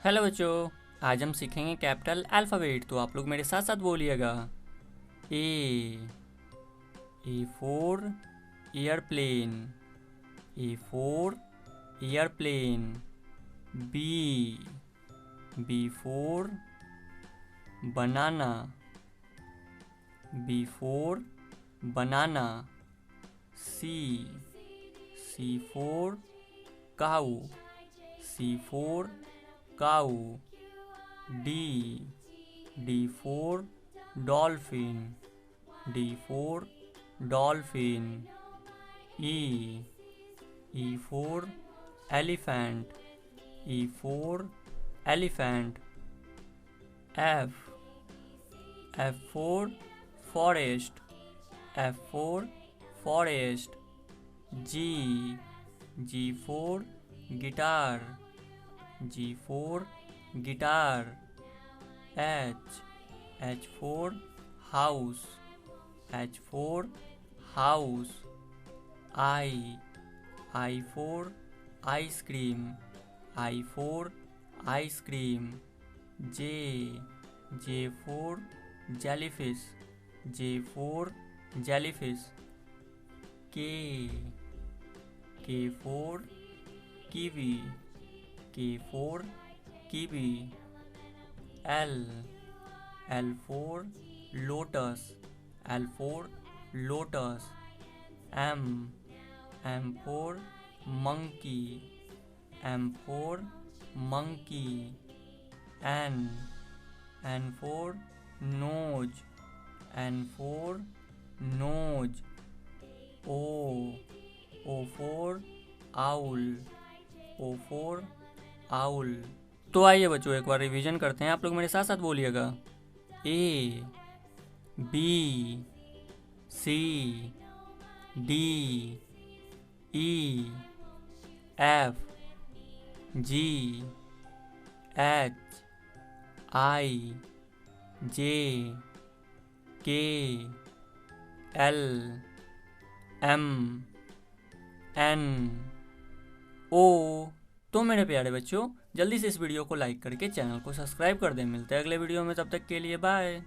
Hello बच्चों, आज हम सीखेंगे कैपिटल अल्फ़ाबेट। तो आप लोग मेरे साथ साथ बोलिएगा। A for airplane, A for airplane. B for banana, B for banana. C for cow, C for cow. D for dolphin, D for dolphin. E for elephant, E for elephant. F for forest, F for forest. G for guitar, G for guitar. H for house, H for house. I for ice cream, I for ice cream. J for jellyfish, J for jellyfish. K for kiwi, K for kiwi. L for lotus, L for lotus. M for monkey, M for monkey. N for nose, N for nose. O for owl, O for owl. तो आइए बच्चों, एक बार revision करते हैं। आप लोग मेरे साथ साथ बोलिएगा। A B C D E F G H I J K L M N O. तो मेरे प्यारे बच्चों, जल्दी से इस वीडियो को लाइक करके चैनल को सब्सक्राइब कर दें। मिलते हैं अगले वीडियो में, तब तक के लिए बाय।